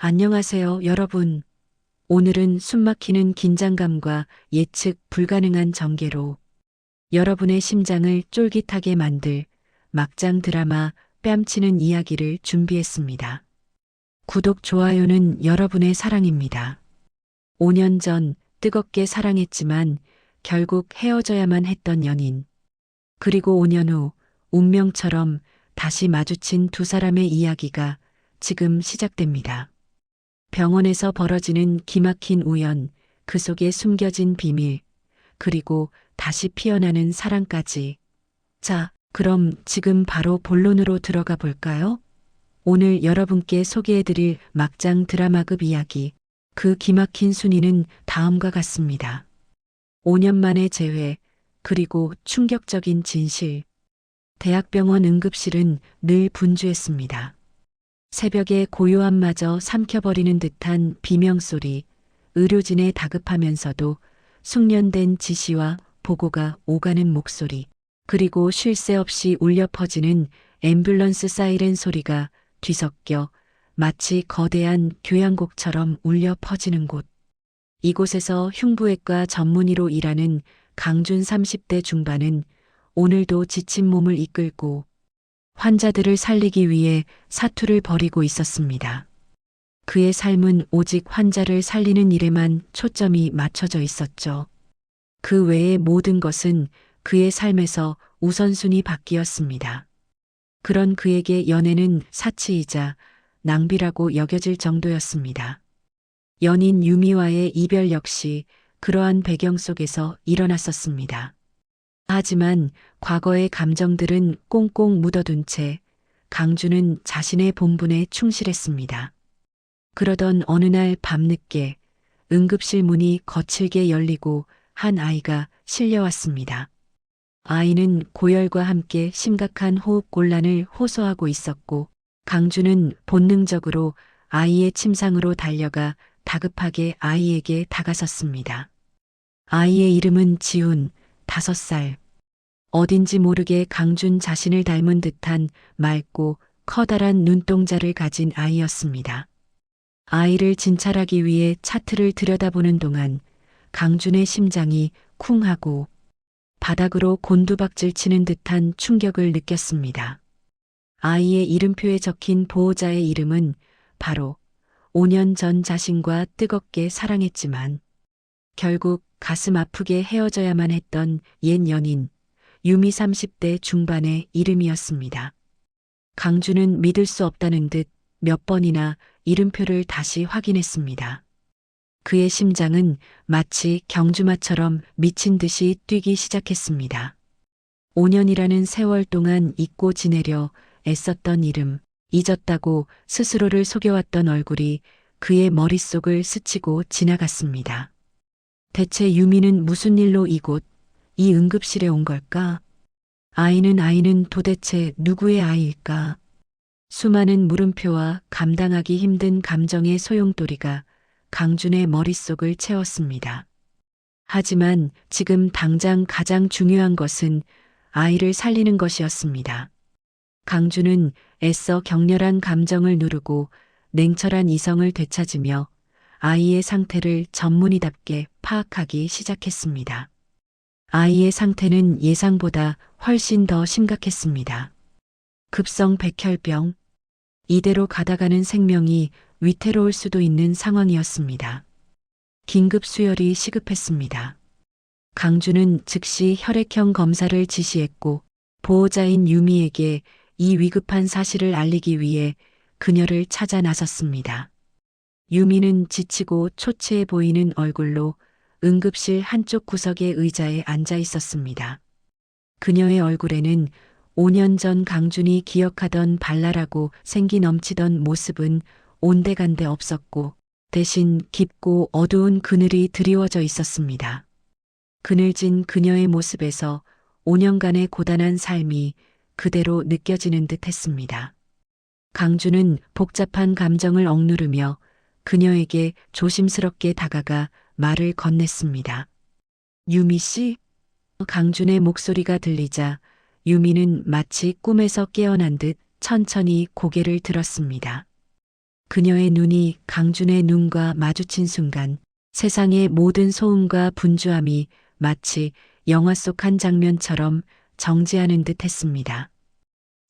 안녕하세요, 여러분. 오늘은 숨막히는 긴장감과 예측 불가능한 전개로 여러분의 심장을 쫄깃하게 만들 막장 드라마 뺨치는 이야기를 준비했습니다. 구독, 좋아요는 여러분의 사랑입니다. 5년 전 뜨겁게 사랑했지만 결국 헤어져야만 했던 연인. 그리고 5년 후 운명처럼 다시 마주친 두 사람의 이야기가 지금 시작됩니다. 병원에서 벌어지는 기막힌 우연, 그 속에 숨겨진 비밀, 그리고 다시 피어나는 사랑까지. 자, 그럼 지금 바로 본론으로 들어가 볼까요? 오늘 여러분께 소개해드릴 막장 드라마급 이야기, 그 기막힌 순위는 다음과 같습니다. 5년 만의 재회, 그리고 충격적인 진실. 대학병원 응급실은 늘 분주했습니다. 새벽의 고요함마저 삼켜버리는 듯한 비명소리, 의료진의 다급하면서도 숙련된 지시와 보고가 오가는 목소리, 그리고 쉴 새 없이 울려 퍼지는 앰뷸런스 사이렌 소리가 뒤섞여 마치 거대한 교향곡처럼 울려 퍼지는 곳. 이곳에서 흉부외과 전문의로 일하는 강준 30대 중반은 오늘도 지친 몸을 이끌고 환자들을 살리기 위해 사투를 벌이고 있었습니다. 그의 삶은 오직 환자를 살리는 일에만 초점이 맞춰져 있었죠. 그 외의 모든 것은 그의 삶에서 우선순위 바뀌었습니다. 그런 그에게 연애는 사치이자 낭비라고 여겨질 정도였습니다. 연인 유미와의 이별 역시 그러한 배경 속에서 일어났었습니다. 하지만 과거의 감정들은 꽁꽁 묻어둔 채 강주는 자신의 본분에 충실했습니다. 그러던 어느 날 밤늦게 응급실 문이 거칠게 열리고 한 아이가 실려왔습니다. 아이는 고열과 함께 심각한 호흡 곤란을 호소하고 있었고 강주는 본능적으로 아이의 침상으로 달려가 다급하게 아이에게 다가섰습니다. 아이의 이름은 지훈, 5살. 어딘지 모르게 강준 자신을 닮은 듯한 맑고 커다란 눈동자를 가진 아이였습니다. 아이를 진찰하기 위해 차트를 들여다보는 동안 강준의 심장이 쿵 하고 바닥으로 곤두박질 치는 듯한 충격을 느꼈습니다. 아이의 이름표에 적힌 보호자의 이름은 바로 5년 전 자신과 뜨겁게 사랑했지만 결국 가슴 아프게 헤어져야만 했던 옛 연인 유미 30대 중반의 이름이었습니다. 강주는 믿을 수 없다는 듯 몇 번이나 이름표를 다시 확인했습니다. 그의 심장은 마치 경주마처럼 미친 듯이 뛰기 시작했습니다. 5년이라는 세월 동안 잊고 지내려 애썼던 이름, 잊었다고 스스로를 속여왔던 얼굴이 그의 머릿속을 스치고 지나갔습니다. 대체 유미는 무슨 일로 이곳, 이 응급실에 온 걸까? 아이는 도대체 누구의 아이일까? 수많은 물음표와 감당하기 힘든 감정의 소용돌이가 강준의 머릿속을 채웠습니다. 하지만 지금 당장 가장 중요한 것은 아이를 살리는 것이었습니다. 강준은 애써 격렬한 감정을 누르고 냉철한 이성을 되찾으며 아이의 상태를 전문의답게 파악하기 시작했습니다. 아이의 상태는 예상보다 훨씬 더 심각했습니다. 급성 백혈병. 이대로 가다가는 생명이 위태로울 수도 있는 상황이었습니다. 긴급 수혈이 시급했습니다. 강주는 즉시 혈액형 검사를 지시했고 보호자인 유미에게 이 위급한 사실을 알리기 위해 그녀를 찾아 나섰습니다. 유미는 지치고 초췌해 보이는 얼굴로 응급실 한쪽 구석의 의자에 앉아 있었습니다. 그녀의 얼굴에는 5년 전 강준이 기억하던 발랄하고 생기 넘치던 모습은 온데간데 없었고 대신 깊고 어두운 그늘이 드리워져 있었습니다. 그늘진 그녀의 모습에서 5년간의 고단한 삶이 그대로 느껴지는 듯 했습니다. 강준은 복잡한 감정을 억누르며 그녀에게 조심스럽게 다가가 말을 건넸습니다. 유미 씨? 강준의 목소리가 들리자 유미는 마치 꿈에서 깨어난 듯 천천히 고개를 들었습니다. 그녀의 눈이 강준의 눈과 마주친 순간 세상의 모든 소음과 분주함이 마치 영화 속 한 장면처럼 정지하는 듯 했습니다.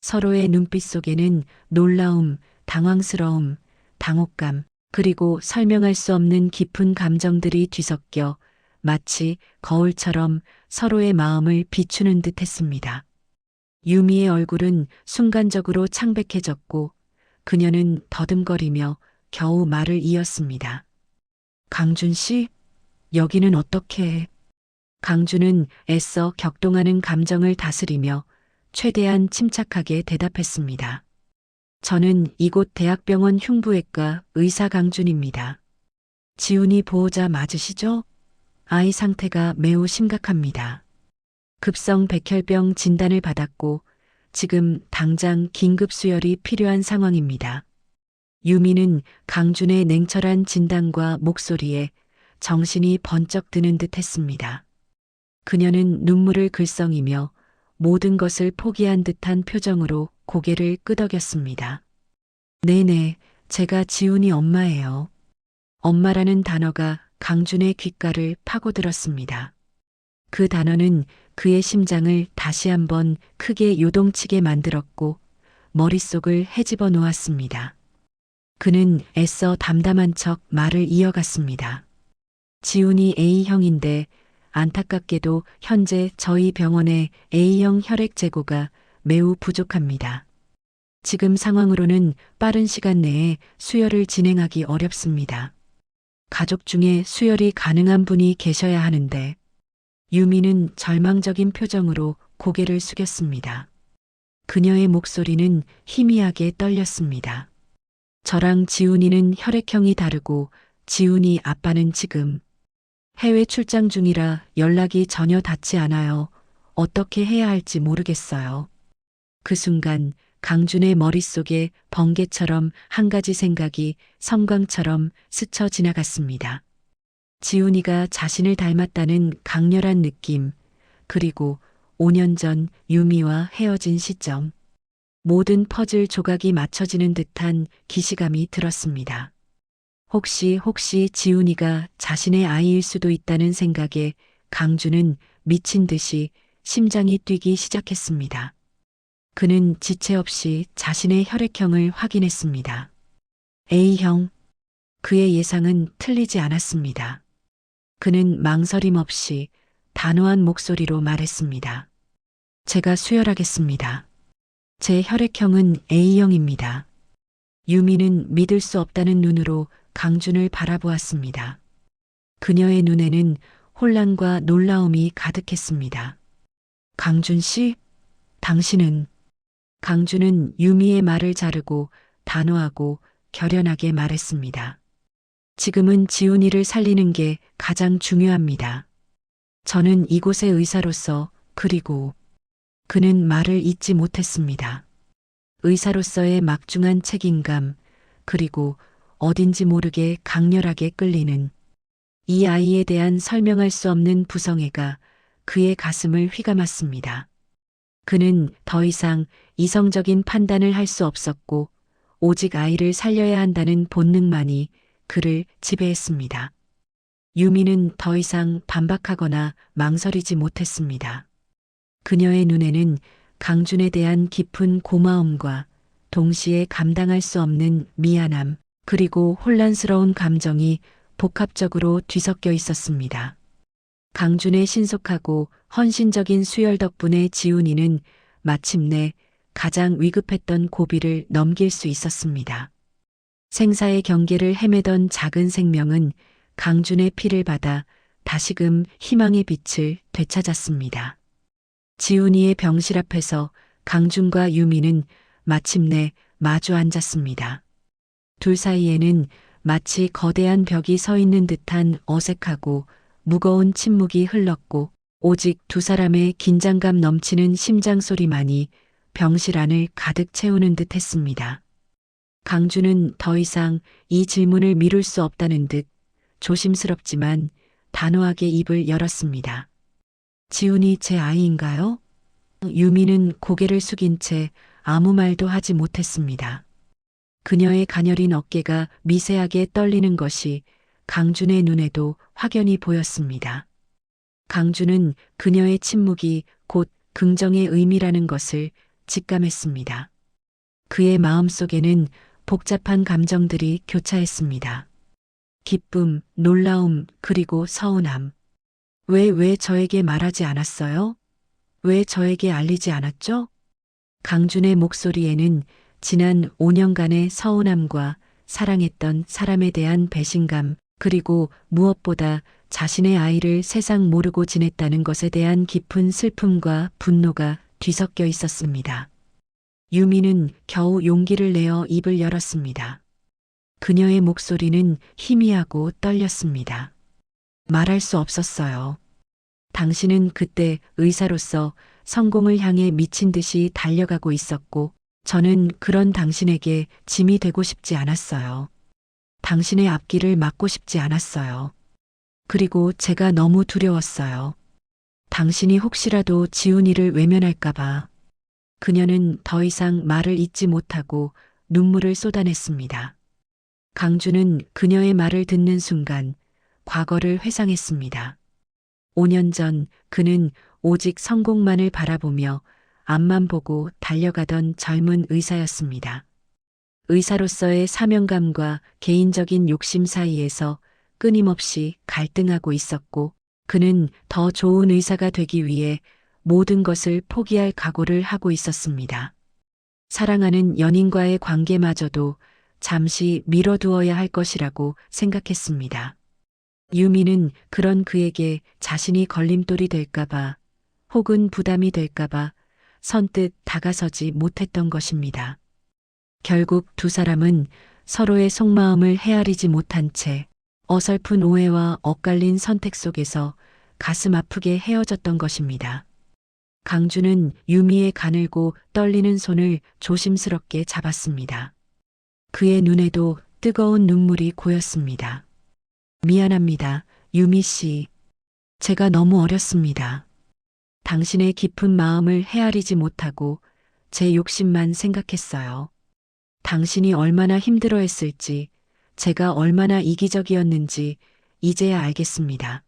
서로의 눈빛 속에는 놀라움, 당황스러움, 당혹감, 그리고 설명할 수 없는 깊은 감정들이 뒤섞여 마치 거울처럼 서로의 마음을 비추는 듯 했습니다. 유미의 얼굴은 순간적으로 창백해졌고 그녀는 더듬거리며 겨우 말을 이었습니다. 강준 씨, 여기는 어떻게 해? 강준은 애써 격동하는 감정을 다스리며 최대한 침착하게 대답했습니다. 저는 이곳 대학병원 흉부외과 의사 강준입니다. 지훈이 보호자 맞으시죠? 아이 상태가 매우 심각합니다. 급성 백혈병 진단을 받았고 지금 당장 긴급 수혈이 필요한 상황입니다. 유미는 강준의 냉철한 진단과 목소리에 정신이 번쩍 드는 듯 했습니다. 그녀는 눈물을 글썽이며 모든 것을 포기한 듯한 표정으로 고개를 끄덕였습니다. 네네, 제가 지훈이 엄마예요. 엄마라는 단어가 강준의 귓가를 파고들었습니다. 그 단어는 그의 심장을 다시 한번 크게 요동치게 만들었고 머릿속을 헤집어 놓았습니다. 그는 애써 담담한 척 말을 이어갔습니다. 지훈이 A형인데 안타깝게도 현재 저희 병원의 A형 혈액 재고가 매우 부족합니다. 지금 상황으로는 빠른 시간 내에 수혈을 진행하기 어렵습니다. 가족 중에 수혈이 가능한 분이 계셔야 하는데 유미는 절망적인 표정으로 고개를 숙였습니다. 그녀의 목소리는 희미하게 떨렸습니다. 저랑 지훈이는 혈액형이 다르고 지훈이 아빠는 지금 해외 출장 중이라 연락이 전혀 닿지 않아요. 어떻게 해야 할지 모르겠어요. 그 순간 강준의 머릿속에 번개처럼 한 가지 생각이 섬광처럼 스쳐 지나갔습니다. 지훈이가 자신을 닮았다는 강렬한 느낌, 그리고 5년 전 유미와 헤어진 시점, 모든 퍼즐 조각이 맞춰지는 듯한 기시감이 들었습니다. 혹시 지훈이가 자신의 아이일 수도 있다는 생각에 강준은 미친 듯이 심장이 뛰기 시작했습니다. 그는 지체 없이 자신의 혈액형을 확인했습니다. A형. 그의 예상은 틀리지 않았습니다. 그는 망설임 없이 단호한 목소리로 말했습니다. 제가 수혈하겠습니다. 제 혈액형은 A형입니다. 유미는 믿을 수 없다는 눈으로 강준을 바라보았습니다. 그녀의 눈에는 혼란과 놀라움이 가득했습니다. 강준 씨, 당신은... 강준은 유미의 말을 자르고 단호하고 결연하게 말했습니다. 지금은 지훈이를 살리는 게 가장 중요합니다. 저는 이곳의 의사로서 그리고 그는 말을 잇지 못했습니다. 의사로서의 막중한 책임감 그리고 어딘지 모르게 강렬하게 끌리는 이 아이에 대한 설명할 수 없는 부성애가 그의 가슴을 휘감았습니다. 그는 더 이상 이성적인 판단을 할 수 없었고 오직 아이를 살려야 한다는 본능만이 그를 지배했습니다. 유미는 더 이상 반박하거나 망설이지 못했습니다. 그녀의 눈에는 강준에 대한 깊은 고마움과 동시에 감당할 수 없는 미안함 그리고 혼란스러운 감정이 복합적으로 뒤섞여 있었습니다. 강준의 신속하고 헌신적인 수혈 덕분에 지훈이는 마침내 가장 위급했던 고비를 넘길 수 있었습니다. 생사의 경계를 헤매던 작은 생명은 강준의 피를 받아 다시금 희망의 빛을 되찾았습니다. 지훈이의 병실 앞에서 강준과 유미는 마침내 마주 앉았습니다. 둘 사이에는 마치 거대한 벽이 서 있는 듯한 어색하고 무거운 침묵이 흘렀고 오직 두 사람의 긴장감 넘치는 심장 소리만이 병실 안을 가득 채우는 듯 했습니다. 강준은 더 이상 이 질문을 미룰 수 없다는 듯 조심스럽지만 단호하게 입을 열었습니다. 지훈이 제 아이인가요? 유미는 고개를 숙인 채 아무 말도 하지 못했습니다. 그녀의 가녀린 어깨가 미세하게 떨리는 것이 강준의 눈에도 확연히 보였습니다. 강준은 그녀의 침묵이 곧 긍정의 의미라는 것을 직감했습니다. 그의 마음속에는 복잡한 감정들이 교차했습니다. 기쁨, 놀라움, 그리고 서운함. 왜 저에게 말하지 않았어요? 왜 저에게 알리지 않았죠? 강준의 목소리에는 지난 5년간의 서운함과 사랑했던 사람에 대한 배신감, 그리고 무엇보다 자신의 아이를 세상 모르고 지냈다는 것에 대한 깊은 슬픔과 분노가 뒤섞여 있었습니다. 유미는 겨우 용기를 내어 입을 열었습니다. 그녀의 목소리는 희미하고 떨렸습니다. 말할 수 없었어요. 당신은 그때 의사로서 성공을 향해 미친 듯이 달려가고 있었고, 저는 그런 당신에게 짐이 되고 싶지 않았어요. 당신의 앞길을 막고 싶지 않았어요. 그리고 제가 너무 두려웠어요. 당신이 혹시라도 지훈이를 외면할까봐. 그녀는 더 이상 말을 잇지 못하고 눈물을 쏟아냈습니다. 강준은 그녀의 말을 듣는 순간 과거를 회상했습니다. 5년 전 그는 오직 성공만을 바라보며 앞만 보고 달려가던 젊은 의사였습니다. 의사로서의 사명감과 개인적인 욕심 사이에서 끊임없이 갈등하고 있었고, 그는 더 좋은 의사가 되기 위해 모든 것을 포기할 각오를 하고 있었습니다. 사랑하는 연인과의 관계마저도 잠시 미뤄두어야 할 것이라고 생각했습니다. 유미는 그런 그에게 자신이 걸림돌이 될까봐 혹은 부담이 될까봐 선뜻 다가서지 못했던 것입니다. 결국 두 사람은 서로의 속마음을 헤아리지 못한 채 어설픈 오해와 엇갈린 선택 속에서 가슴 아프게 헤어졌던 것입니다. 강준은 유미의 가늘고 떨리는 손을 조심스럽게 잡았습니다. 그의 눈에도 뜨거운 눈물이 고였습니다. 미안합니다, 유미 씨. 제가 너무 어렸습니다. 당신의 깊은 마음을 헤아리지 못하고 제 욕심만 생각했어요. 당신이 얼마나 힘들어했을지, 제가 얼마나 이기적이었는지 이제야 알겠습니다.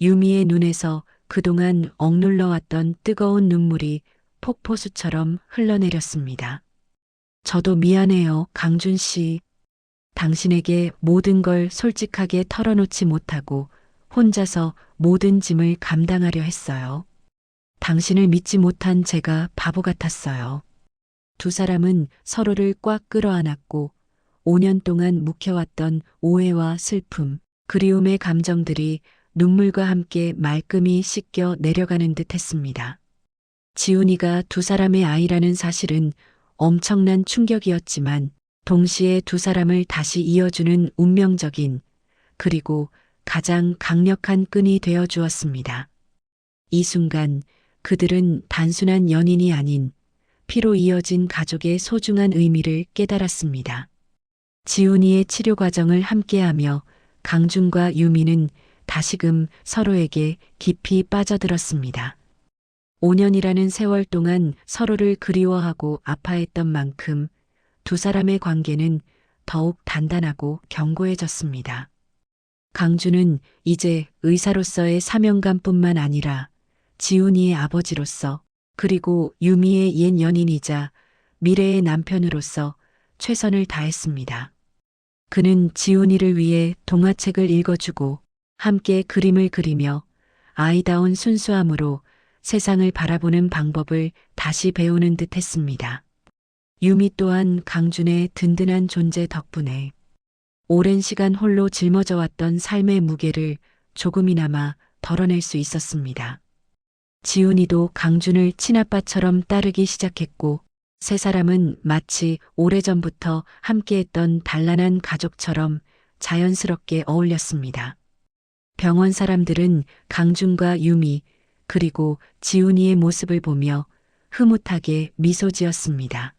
유미의 눈에서 그동안 억눌러왔던 뜨거운 눈물이 폭포수처럼 흘러내렸습니다. 저도 미안해요, 강준 씨. 당신에게 모든 걸 솔직하게 털어놓지 못하고 혼자서 모든 짐을 감당하려 했어요. 당신을 믿지 못한 제가 바보 같았어요. 두 사람은 서로를 꽉 끌어안았고 5년 동안 묵혀왔던 오해와 슬픔, 그리움의 감정들이 눈물과 함께 말끔히 씻겨 내려가는 듯 했습니다. 지훈이가 두 사람의 아이라는 사실은 엄청난 충격이었지만 동시에 두 사람을 다시 이어주는 운명적인 그리고 가장 강력한 끈이 되어 주었습니다. 이 순간 그들은 단순한 연인이 아닌 피로 이어진 가족의 소중한 의미를 깨달았습니다. 지훈이의 치료 과정을 함께하며 강준과 유미는 다시금 서로에게 깊이 빠져들었습니다. 5년이라는 세월 동안 서로를 그리워하고 아파했던 만큼 두 사람의 관계는 더욱 단단하고 견고해졌습니다. 강준은 이제 의사로서의 사명감뿐만 아니라 지훈이의 아버지로서 그리고 유미의 옛 연인이자 미래의 남편으로서 최선을 다했습니다. 그는 지훈이를 위해 동화책을 읽어주고 함께 그림을 그리며 아이다운 순수함으로 세상을 바라보는 방법을 다시 배우는 듯 했습니다. 유미 또한 강준의 든든한 존재 덕분에 오랜 시간 홀로 짊어져 왔던 삶의 무게를 조금이나마 덜어낼 수 있었습니다. 지훈이도 강준을 친아빠처럼 따르기 시작했고 세 사람은 마치 오래전부터 함께했던 단란한 가족처럼 자연스럽게 어울렸습니다. 병원 사람들은 강준과 유미 그리고 지훈이의 모습을 보며 흐뭇하게 미소 지었습니다.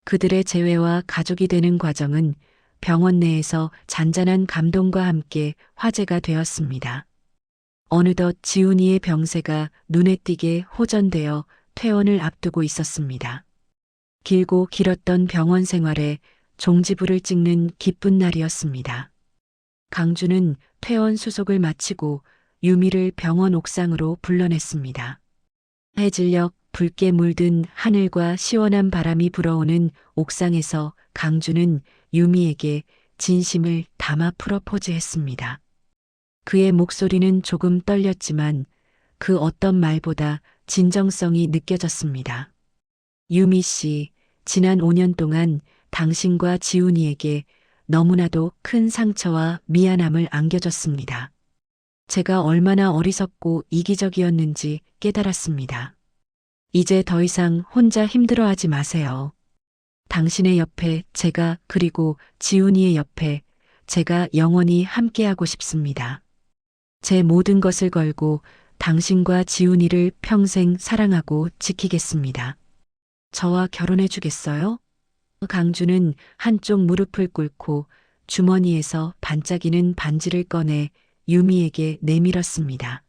그들의 재회와 가족이 되는 과정은 병원 내에서 잔잔한 감동과 함께 화제가 되었습니다. 어느덧 지훈이의 병세가 눈에 띄게 호전되어 퇴원을 앞두고 있었습니다. 길고 길었던 병원 생활에 종지부를 찍는 기쁜 날이었습니다. 강주는 퇴원 수속을 마치고 유미를 병원 옥상으로 불러냈습니다. 해질녘 붉게 물든 하늘과 시원한 바람이 불어오는 옥상에서 강주는 유미에게 진심을 담아 프로포즈했습니다. 그의 목소리는 조금 떨렸지만 그 어떤 말보다 진정성이 느껴졌습니다. 유미 씨, 지난 5년 동안 당신과 지훈이에게 너무나도 큰 상처와 미안함을 안겨줬습니다. 제가 얼마나 어리석고 이기적이었는지 깨달았습니다. 이제 더 이상 혼자 힘들어하지 마세요. 당신의 옆에 제가 그리고 지훈이의 옆에 제가 영원히 함께하고 싶습니다. 제 모든 것을 걸고 당신과 지훈이를 평생 사랑하고 지키겠습니다. 저와 결혼해 주겠어요? 강주는 한쪽 무릎을 꿇고 주머니에서 반짝이는 반지를 꺼내 유미에게 내밀었습니다.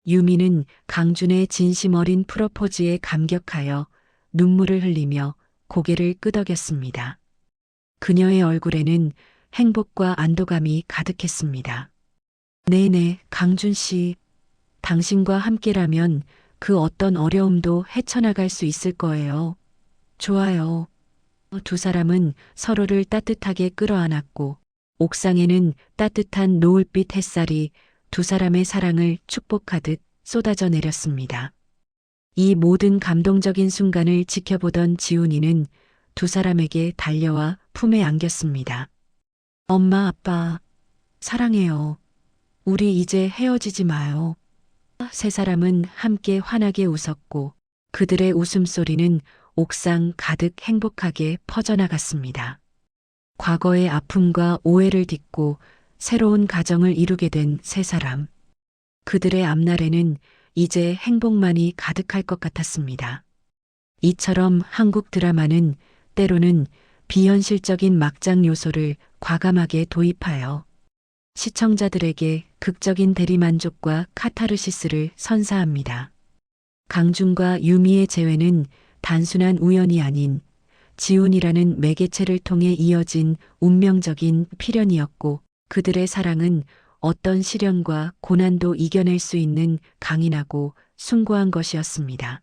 유미는 강준의 진심 어린 프로포즈에 감격하여 눈물을 흘리며 고개를 끄덕였습니다. 그녀의 얼굴에는 행복과 안도감이 가득했습니다. 네네, 강준 씨. 당신과 함께라면 그 어떤 어려움도 헤쳐나갈 수 있을 거예요. 좋아요. 두 사람은 서로를 따뜻하게 끌어안았고 옥상에는 따뜻한 노을빛 햇살이 두 사람의 사랑을 축복하듯 쏟아져 내렸습니다. 이 모든 감동적인 순간을 지켜보던 지훈이는 두 사람에게 달려와 품에 안겼습니다. 엄마, 아빠, 사랑해요. 우리 이제 헤어지지 마요. 세 사람은 함께 환하게 웃었고 그들의 웃음소리는 옥상 가득 행복하게 퍼져나갔습니다. 과거의 아픔과 오해를 딛고 새로운 가정을 이루게 된 세 사람. 그들의 앞날에는 이제 행복만이 가득할 것 같았습니다. 이처럼 한국 드라마는 때로는 비현실적인 막장 요소를 과감하게 도입하여 시청자들에게 극적인 대리만족과 카타르시스를 선사합니다. 강준과 유미의 재회는 단순한 우연이 아닌 지훈이라는 매개체를 통해 이어진 운명적인 필연이었고 그들의 사랑은 어떤 시련과 고난도 이겨낼 수 있는 강인하고 숭고한 것이었습니다.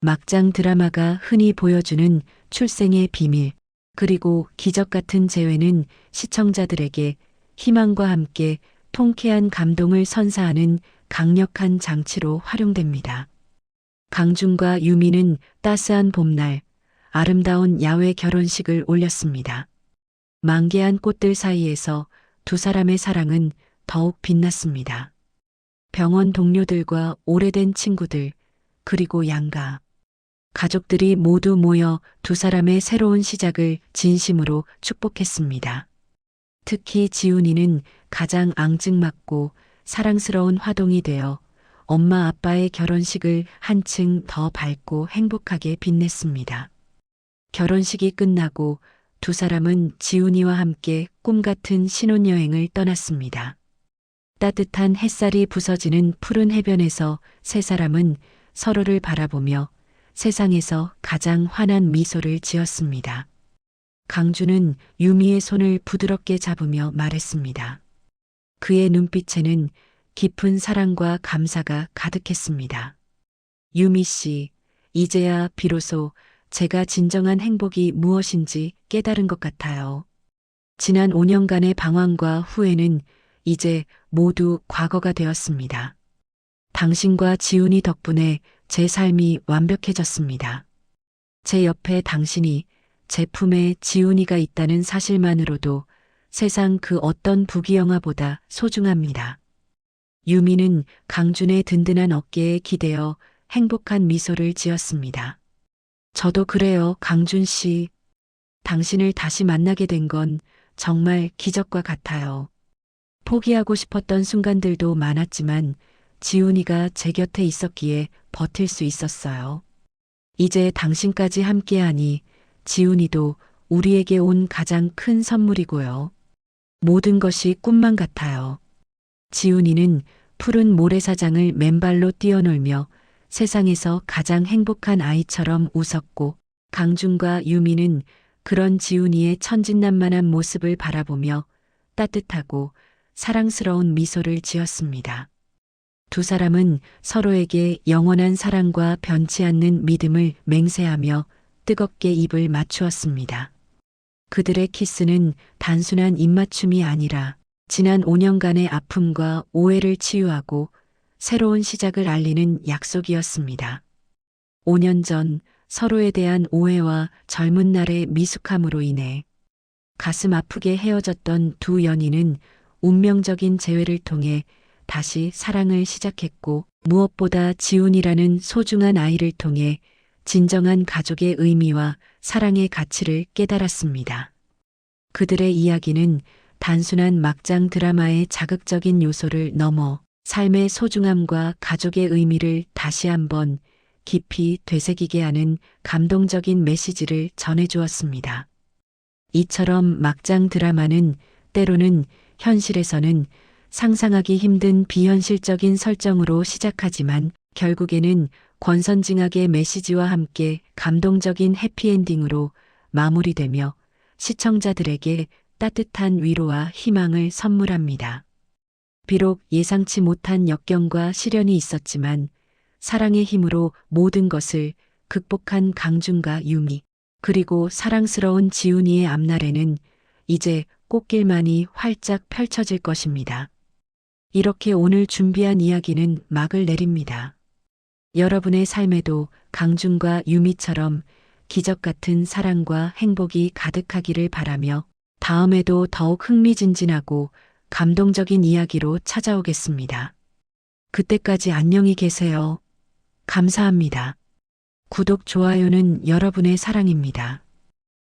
막장 드라마가 흔히 보여주는 출생의 비밀, 그리고 기적 같은 재회는 시청자들에게 희망과 함께 통쾌한 감동을 선사하는 강력한 장치로 활용됩니다. 강준과 유미는 따스한 봄날, 아름다운 야외 결혼식을 올렸습니다. 만개한 꽃들 사이에서 두 사람의 사랑은 더욱 빛났습니다. 병원 동료들과 오래된 친구들, 그리고 양가, 가족들이 모두 모여 두 사람의 새로운 시작을 진심으로 축복했습니다. 특히 지훈이는 가장 앙증맞고 사랑스러운 화동이 되어 엄마 아빠의 결혼식을 한층 더 밝고 행복하게 빛냈습니다. 결혼식이 끝나고 두 사람은 지훈이와 함께 꿈같은 신혼여행을 떠났습니다. 따뜻한 햇살이 부서지는 푸른 해변에서 세 사람은 서로를 바라보며 세상에서 가장 환한 미소를 지었습니다. 강주는 유미의 손을 부드럽게 잡으며 말했습니다. 그의 눈빛에는 깊은 사랑과 감사가 가득했습니다. 유미 씨, 이제야 비로소 제가 진정한 행복이 무엇인지 깨달은 것 같아요. 지난 5년간의 방황과 후회는 이제 모두 과거가 되었습니다. 당신과 지훈이 덕분에 제 삶이 완벽해졌습니다. 제 옆에 당신이, 제 품에 지훈이가 있다는 사실만으로도 세상 그 어떤 부귀영화보다 소중합니다. 유미는 강준의 든든한 어깨에 기대어 행복한 미소를 지었습니다. 저도 그래요, 강준 씨. 당신을 다시 만나게 된 건 정말 기적과 같아요. 포기하고 싶었던 순간들도 많았지만 지훈이가 제 곁에 있었기에 버틸 수 있었어요. 이제 당신까지 함께하니 지훈이도 우리에게 온 가장 큰 선물이고요. 모든 것이 꿈만 같아요. 지훈이는 푸른 모래사장을 맨발로 뛰어놀며 세상에서 가장 행복한 아이처럼 웃었고 강준과 유미는 그런 지훈이의 천진난만한 모습을 바라보며 따뜻하고 사랑스러운 미소를 지었습니다. 두 사람은 서로에게 영원한 사랑과 변치 않는 믿음을 맹세하며 뜨겁게 입을 맞추었습니다. 그들의 키스는 단순한 입맞춤이 아니라 지난 5년간의 아픔과 오해를 치유하고 새로운 시작을 알리는 약속이었습니다. 5년 전 서로에 대한 오해와 젊은 날의 미숙함으로 인해 가슴 아프게 헤어졌던 두 연인은 운명적인 재회를 통해 다시 사랑을 시작했고, 무엇보다 지훈이라는 소중한 아이를 통해 진정한 가족의 의미와 사랑의 가치를 깨달았습니다. 그들의 이야기는 단순한 막장 드라마의 자극적인 요소를 넘어 삶의 소중함과 가족의 의미를 다시 한번 깊이 되새기게 하는 감동적인 메시지를 전해주었습니다. 이처럼 막장 드라마는 때로는 현실에서는 상상하기 힘든 비현실적인 설정으로 시작하지만 결국에는 권선징악의 메시지와 함께 감동적인 해피엔딩으로 마무리되며 시청자들에게 따뜻한 위로와 희망을 선물합니다. 비록 예상치 못한 역경과 시련이 있었지만 사랑의 힘으로 모든 것을 극복한 강준과 유미, 그리고 사랑스러운 지훈이의 앞날에는 이제 꽃길만이 활짝 펼쳐질 것입니다. 이렇게 오늘 준비한 이야기는 막을 내립니다. 여러분의 삶에도 강준과 유미처럼 기적 같은 사랑과 행복이 가득하기를 바라며 다음에도 더욱 흥미진진하고 감동적인 이야기로 찾아오겠습니다. 그때까지 안녕히 계세요. 감사합니다. 구독, 좋아요는 여러분의 사랑입니다.